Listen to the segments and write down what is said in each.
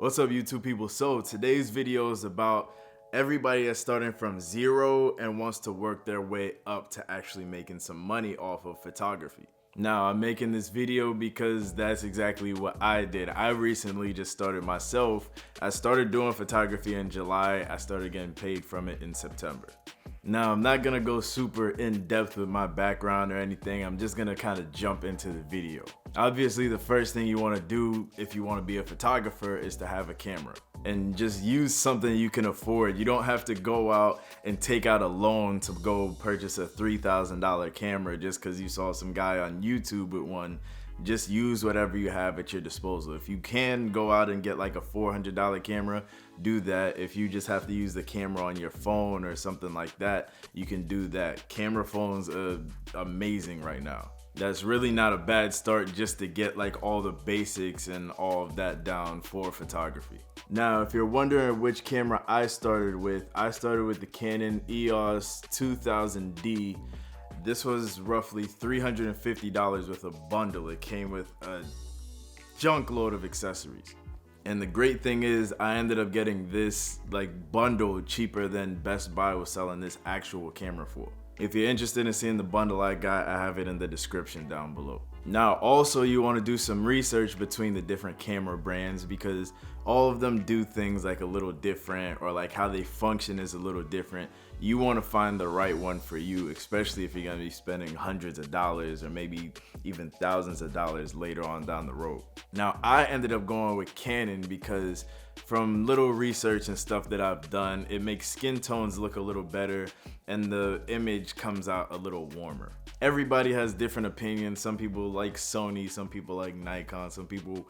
What's up, YouTube people? So today's video is about everybody that's starting from zero and wants to work their way up to actually making some money off of photography. Now, I'm making this video because that's exactly what I did. I recently just started myself. I started doing photography in July. I started getting paid from it in September. Now, I'm not gonna go super in depth with my background or anything. I'm just gonna kind of jump into the video. Obviously, the first thing you wanna do if you wanna be a photographer is to have a camera. And just use something you can afford. You don't have to go out and take out a loan to go purchase a $3,000 camera just because you saw some guy on YouTube with one. Just use whatever you have at your disposal. If you can go out and get like a $400 camera, do that. If you just have to use the camera on your phone or something like that, you can do that. Camera phones are amazing right now. That's really not a bad start just to get like all the basics and all of that down for photography. Now, if you're wondering which camera I started with the Canon EOS 2000D. This was roughly $350 with a bundle. It came with a junk load of accessories. And the great thing is I ended up getting this like bundle cheaper than Best Buy was selling this actual camera for. If you're interested in seeing the bundle I got, I have it in the description down below. Now, also you want to do some research between the different camera brands because all of them do things like a little different, or like how they function is a little different. You want to find the right one for you, especially if you're going to be spending hundreds of dollars or maybe even thousands of dollars later on down the road. Now, I ended up going with Canon because from little research and stuff that I've done, it makes skin tones look a little better and the image comes out a little warmer. Everybody has different opinions. Some people like Sony, some people like Nikon, some people,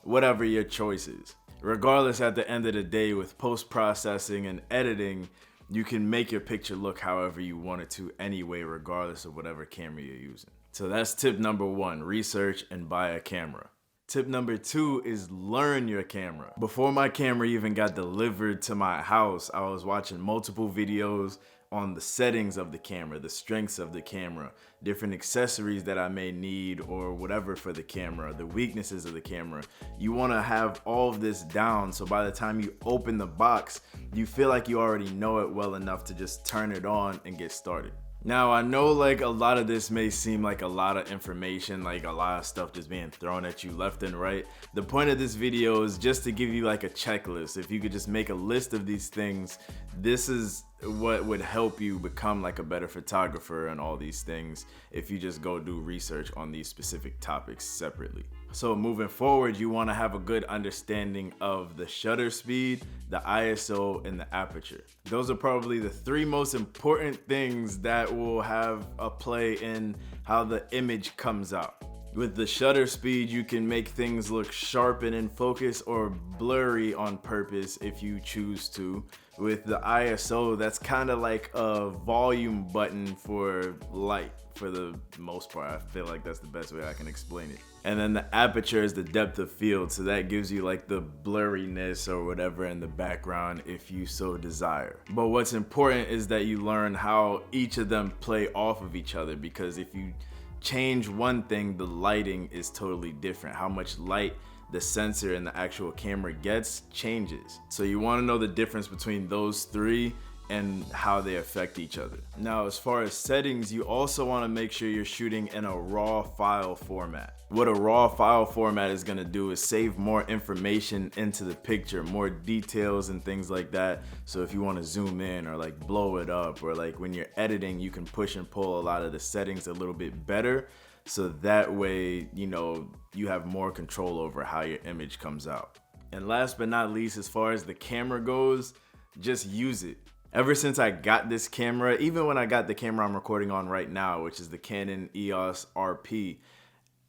whatever your choice is. Regardless, at the end of the day, with post-processing and editing, you can make your picture look however you want it to anyway, regardless of whatever camera you're using. So that's tip number one, research and buy a camera. Tip number two is learn your camera. Before my camera even got delivered to my house, I was watching multiple videos on the settings of the camera, the strengths of the camera, different accessories that I may need or whatever for the camera, the weaknesses of the camera. You want to have all of this down so by the time you open the box, you feel like you already know it well enough to just turn it on and get started. Now, I know like a lot of this may seem like a lot of information, like a lot of stuff just being thrown at you left and right. The point of this video is just to give you like a checklist. If you could just make a list of these things, this is what would help you become like a better photographer and all these things if you just go do research on these specific topics separately. So moving forward, you want to have a good understanding of the shutter speed, the ISO, and the aperture. Those are probably the three most important things that will have a play in how the image comes out. With the shutter speed, you can make things look sharp and in focus or blurry on purpose if you choose to. With the ISO, that's kind of like a volume button for light for the most part. I feel like that's the best way I can explain it. And then the aperture is the depth of field, so that gives you like the blurriness or whatever in the background if you so desire. But what's important is that you learn how each of them play off of each other, because if you change one thing, the lighting is totally different. How much light the sensor and the actual camera gets changes. So you want to know the difference between those three and how they affect each other. Now, as far as settings, you also want to make sure you're shooting in a raw file format. What a raw file format is going to do is save more information into the picture, more details and things like that. So if you want to zoom in or like blow it up, or like when you're editing, you can push and pull a lot of the settings a little bit better. So that way, you know, you have more control over how your image comes out. And last but not least, as far as the camera goes, just use it. Ever since I got this camera, even when I got the camera I'm recording on right now, which is the Canon EOS RP,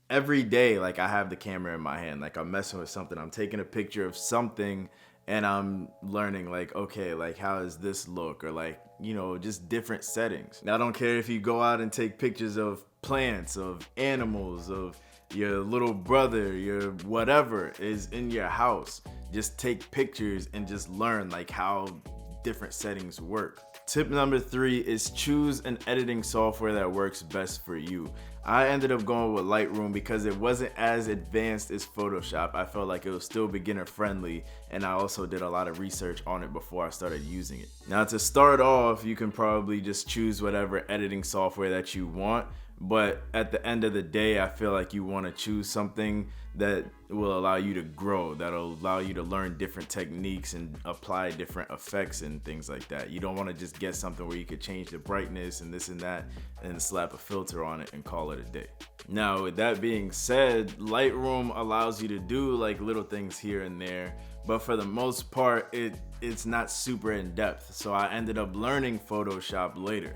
every day, like I have the camera in my hand, like I'm messing with something, I'm taking a picture of something and I'm learning like, okay, like how does this look? Or like, you know, just different settings. Now, I don't care if you go out and take pictures of plants, of animals, of your little brother, your whatever is in your house. Just take pictures and just learn like how different settings work. Tip number 3 is choose an editing software that works best for you. I ended up going with Lightroom because it wasn't as advanced as Photoshop. I felt like it was still beginner friendly, and I also did a lot of research on it before I started using it. Now, to start off, you can probably just choose whatever editing software that you want, but at the end of the day, I feel like you want to choose something that will allow you to grow, that'll allow you to learn different techniques and apply different effects and things like that. You don't want to just get something where you could change the brightness and this and that and slap a filter on it and call it a day. Now, with that being said, Lightroom allows you to do like little things here and there, but for the most part, it's not super in depth. So I ended up learning Photoshop later.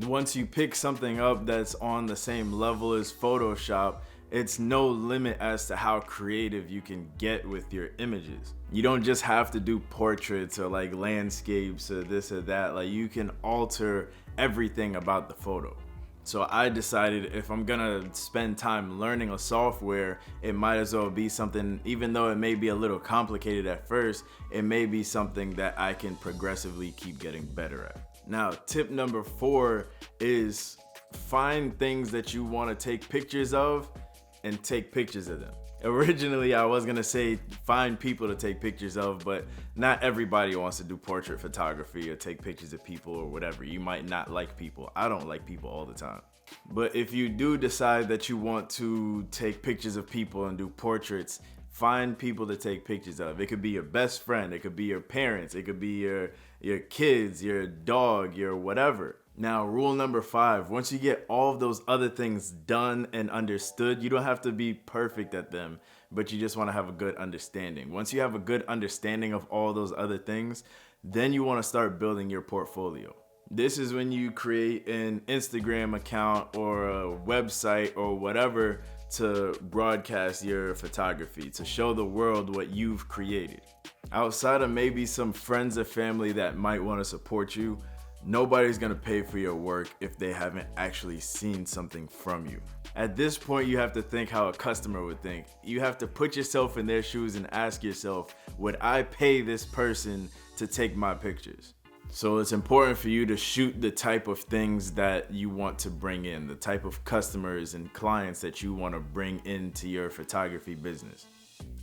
Once you pick something up that's on the same level as Photoshop, it's no limit as to how creative you can get with your images. You don't just have to do portraits or like landscapes or this or that. Like, you can alter everything about the photo. So I decided if I'm gonna spend time learning a software, it might as well be something, even though it may be a little complicated at first, it may be something that I can progressively keep getting better at. Now, tip number 4 is find things that you want to take pictures of and take pictures of them. Originally, I was gonna say find people to take pictures of, but not everybody wants to do portrait photography or take pictures of people or whatever. You might not like people. I don't like people all the time. But if you do decide that you want to take pictures of people and do portraits, find people to take pictures of. It could be your best friend, it could be your parents, it could be your kids, your dog, your whatever. Now, rule number 5, once you get all of those other things done and understood, you don't have to be perfect at them, but you just want to have a good understanding. Once you have a good understanding of all those other things, then you want to start building your portfolio. This is when you create an Instagram account or a website or whatever to broadcast your photography, to show the world what you've created. Outside of maybe some friends or family that might want to support you, nobody's gonna pay for your work if they haven't actually seen something from you. At this point, you have to think how a customer would think. You have to put yourself in their shoes and ask yourself, would I pay this person to take my pictures? So it's important for you to shoot the type of things that you want to bring in, the type of customers and clients that you want to bring into your photography business.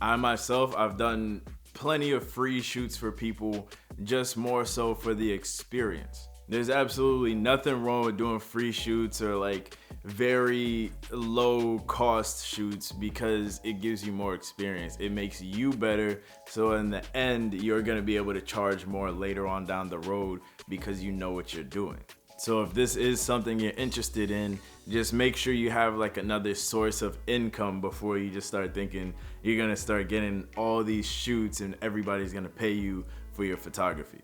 I myself, I've done plenty of free shoots for people, just more so for the experience. There's absolutely nothing wrong with doing free shoots or like very low cost shoots because it gives you more experience. It makes you better. So in the end, you're gonna be able to charge more later on down the road because you know what you're doing. So if this is something you're interested in, just make sure you have like another source of income before you just start thinking you're gonna start getting all these shoots and everybody's gonna pay you for your photography.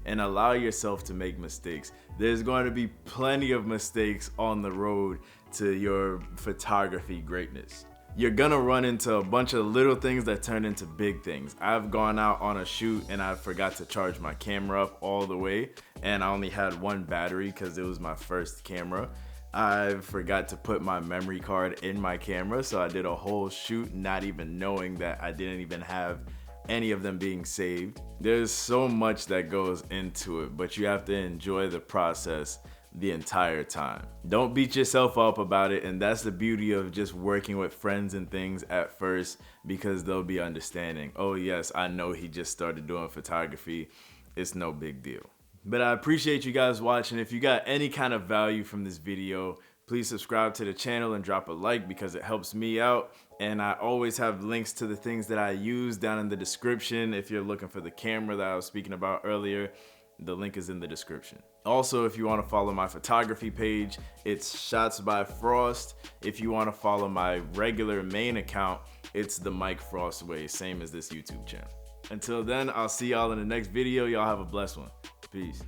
And allow yourself to make mistakes. There's going to be plenty of mistakes on the road to your photography greatness. You're gonna run into a bunch of little things that turn into big things. I've gone out on a shoot and I forgot to charge my camera up all the way, and I only had one battery because it was my first camera. I forgot to put my memory card in my camera, so I did a whole shoot not even knowing that I didn't even have any of them being saved. There's so much that goes into it, but you have to enjoy the process the entire time. Don't beat yourself up about it, and that's the beauty of just working with friends and things at first, because they'll be understanding. Oh yes, I know he just started doing photography. It's no big deal. But I appreciate you guys watching. If you got any kind of value from this video, please subscribe to the channel and drop a like because it helps me out. And I always have links to the things that I use down in the description. If you're looking for the camera that I was speaking about earlier, the link is in the description. Also, if you want to follow my photography page, it's Shots by Frost. If you want to follow my regular main account, it's the Mike Frost Way, same as this YouTube channel. Until then, I'll see y'all in the next video. Y'all have a blessed one. Peace.